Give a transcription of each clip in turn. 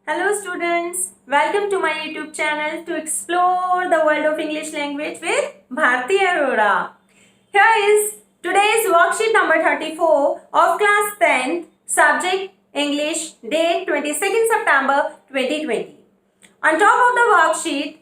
Hello students, welcome to my YouTube channel to explore the world of English language with Bharti Arora. Here is today's worksheet number 34 of class 10th, subject English, date 22nd September 2020. On top of the worksheet,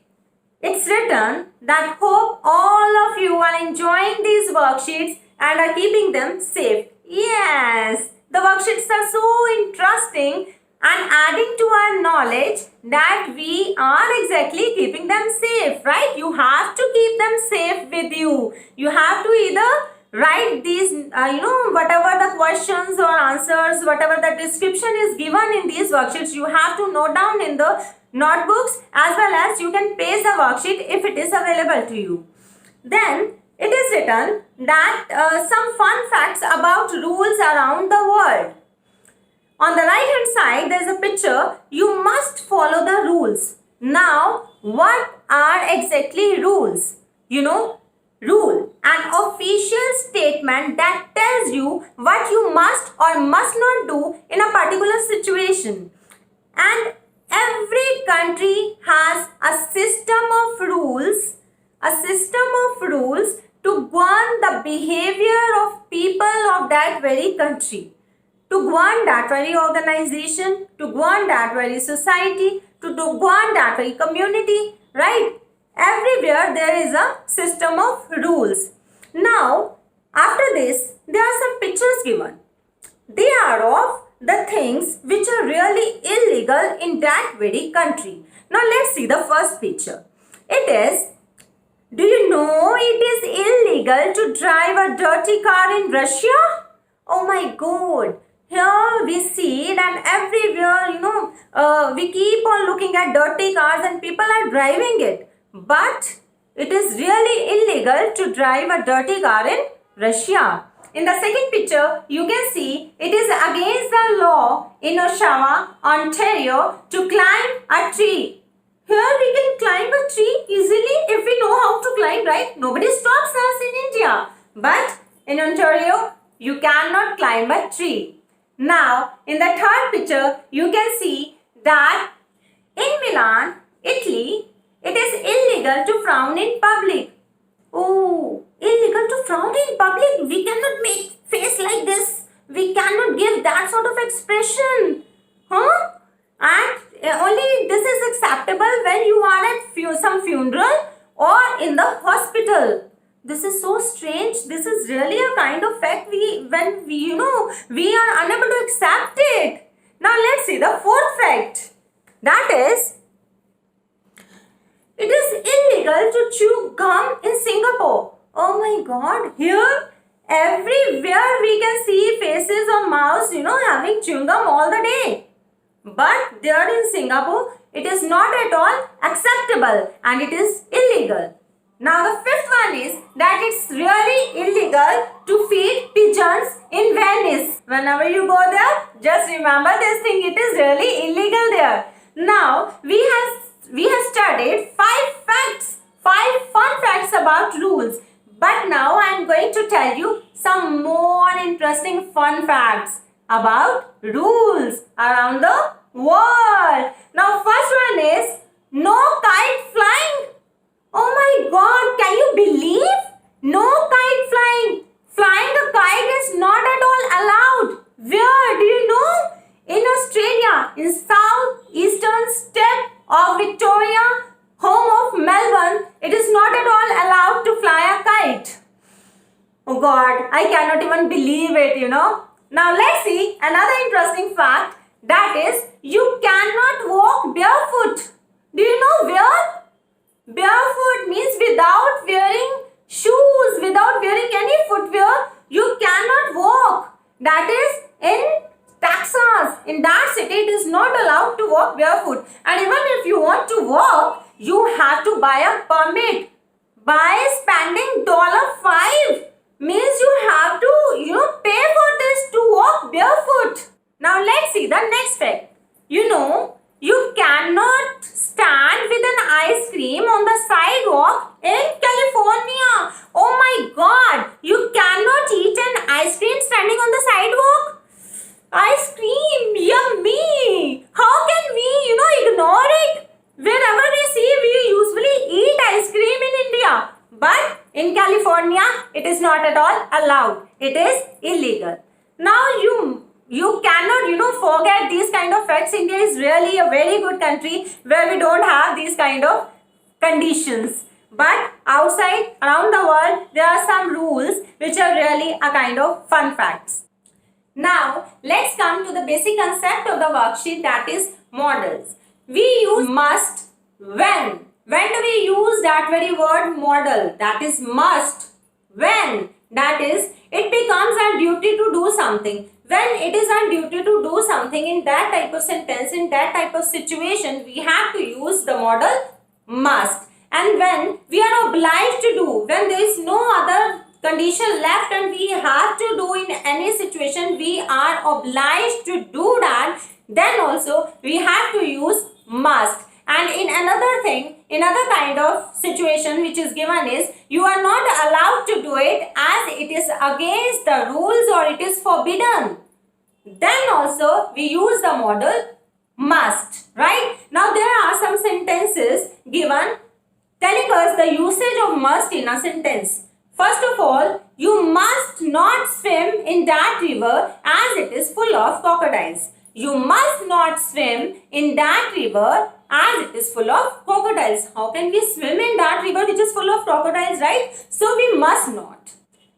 it's written that hope all of you are enjoying these worksheets and are keeping them safe. Yes, the worksheets are so interesting and adding to our knowledge that we are exactly keeping them safe, right? You have to keep them safe with you. You have to either write these, whatever the questions or answers, whatever the description is given in these worksheets, you have to note down in the notebooks, as well as you can paste the worksheet if it is available to you. Then it is written that some fun facts about rules around the world. On the right hand side, there is a picture. You must follow the rules. Now, what are exactly rules? Rule, an official statement that tells you what you must or must not do in a particular situation. And every country has a system of rules to govern the behavior of people of that very country, to govern that very organization, to govern that very society, to govern that very community, right? Everywhere there is a system of rules. Now, after this, there are some pictures given. They are of the things which are really illegal in that very country. Now, let's see the first picture. It is, do you know it is illegal to drive a dirty car in Russia? Oh my God. Here we see that everywhere, we keep on looking at dirty cars and people are driving it. But it is really illegal to drive a dirty car in Russia. In the second picture, you can see it is against the law in Oshawa, Ontario to climb a tree. Here we can climb a tree easily if we know how to climb, right? Nobody stops us in India. But in Ontario, you cannot climb a tree. Now, in the third picture, you can see that in Milan, Italy, it is illegal to frown in public. Oh, illegal to frown in public. We cannot make face like this. We cannot give that sort of expression. And only this is acceptable when you are at some funeral or in the hospital. This is so strange. This is really a kind of fact we are unable to accept it. Now let's see the fourth fact. That is, it is illegal to chew gum in Singapore. Oh my God. Here, everywhere we can see faces of mouse, having chewing gum all the day. But there in Singapore, it is not at all acceptable and it is illegal. Now the fifth one is that it's really illegal to feed pigeons in Venice. Whenever you go there, just remember this thing. It is really illegal there. Now we have studied 5 fun facts about rules. But now I am going to tell you some more interesting fun facts about rules around the world. Now first one is no kite flying. Oh my God, can you believe? No kite flying. Flying a kite is not at all allowed. Where? Do you know? In Australia, in southeastern state of Victoria, home of Melbourne, it is not at all allowed to fly a kite. Oh God, I cannot even believe it, Now let's see another interesting fact. That is, you cannot walk barefoot. Do you know where? Barefoot means without wearing shoes, without wearing any footwear, you cannot walk. That is in Texas. In that city, it is not allowed to walk barefoot. And even if you want to walk, you have to buy a permit. By spending $5 means you have to, pay for this to walk barefoot. Now let's see the next fact. You cannot stand with an ice cream on the sidewalk in California. Oh my God, you cannot eat an ice cream standing on the sidewalk. Ice cream, yummy. How can we, allowed. It is illegal. Now you cannot forget these kind of facts. India is really a very good country where we don't have these kind of conditions. But outside, around the world, there are some rules which are really a kind of fun facts. Now, let's come to the basic concept of the worksheet, that is models. We use must when. When do we use that very word model? That is must. When? That is, it becomes our duty to do something. When it is our duty to do something in that type of sentence, in that type of situation, we have to use the model must. And when we are obliged to do, when there is no other condition left and we have to do in any situation, we are obliged to do that, then also we have to use must. And in another kind of situation which is given is, you are not allowed to do it as it is against the rules or it is forbidden. Then also we use the model must, right? Now there are some sentences given telling us the usage of must in a sentence. First of all, you must not swim in that river as it is full of crocodiles. You must not swim in that river as it is full of crocodiles. How can we swim in that river which is full of crocodiles, right? So we must not.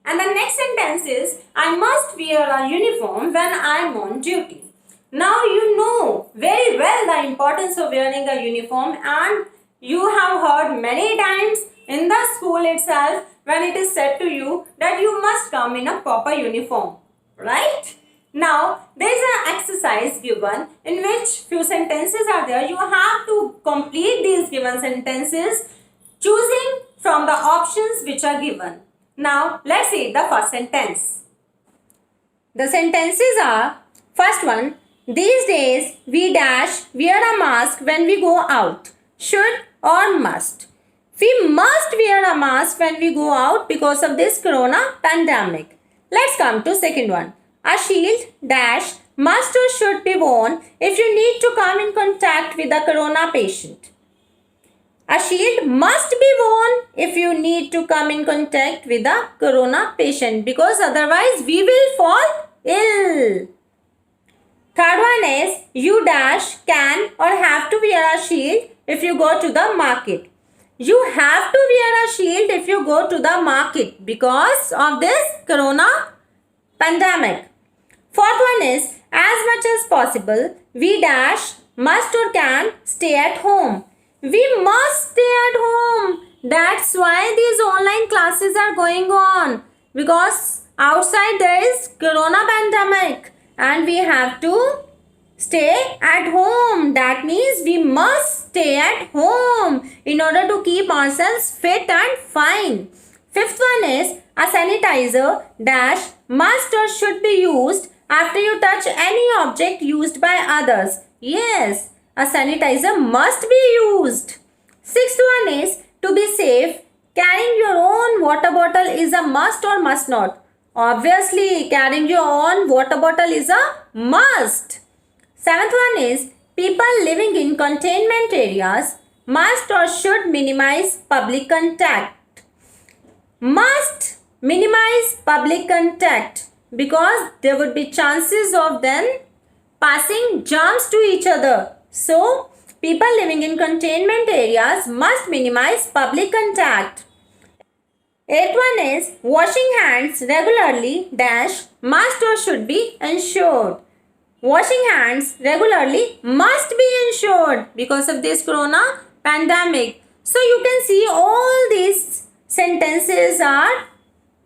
And the next sentence is, I must wear a uniform when I am on duty. Now you know very well the importance of wearing a uniform, and you have heard many times in the school itself when it is said to you that you must come in a proper uniform, right? Now, there is an exercise given in which few sentences are there. You have to complete these given sentences choosing from the options which are given. Now, let's see the first sentence. The sentences are, first one, these days we wear a mask when we go out. Should or must? We must wear a mask when we go out because of this corona pandemic. Let's come to second one. A shield must or should be worn if you need to come in contact with a corona patient. A shield must be worn if you need to come in contact with a corona patient, because otherwise we will fall ill. Third one is, you can or have to wear a shield if you go to the market. You have to wear a shield if you go to the market because of this corona pandemic. Fourth one is, as much as possible, we must or can stay at home. We must stay at home. That's why these online classes are going on, because outside there is corona pandemic and we have to stay at home. That means we must stay at home in order to keep ourselves fit and fine. Fifth one is, a sanitizer must or should be used after you touch any object used by others. Yes, a sanitizer must be used. Sixth one is, to be safe, carrying your own water bottle is a must or must not? Obviously, carrying your own water bottle is a must. Seventh one is, people living in containment areas must or should minimize public contact. Must minimize public contact because there would be chances of them passing germs to each other. So, people living in containment areas must minimize public contact. Eighth one is, washing hands regularly must or should be ensured. Washing hands regularly must be ensured because of this corona pandemic. So you can see all these sentences are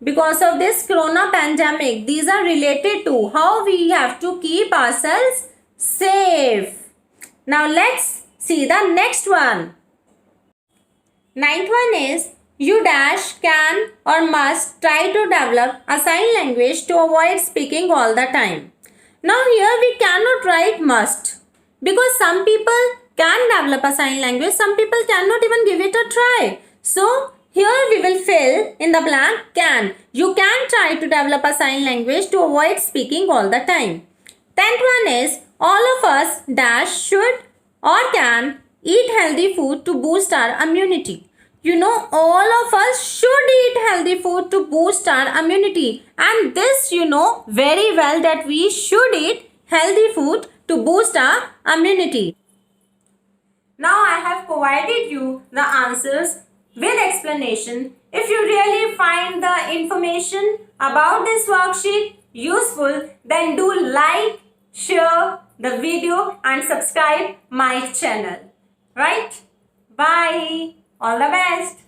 because of this corona pandemic. These are related to how we have to keep ourselves safe. Now let's see the next one. Ninth one is, you can or must try to develop a sign language to avoid speaking all the time. Now here we cannot write must because some people can develop a sign language, some people cannot even give it a try. So here we will fill in the blank can. You can try to develop a sign language to avoid speaking all the time. 10th one is, all of us should or can eat healthy food to boost our immunity. You know, all of us should eat healthy food food to boost our immunity. And this you know very well that we should eat healthy food to boost our immunity. Now I have provided you the answers with explanation. If you really find the information about this worksheet useful, then do like, share the video and subscribe my channel. Right? Bye. All the best.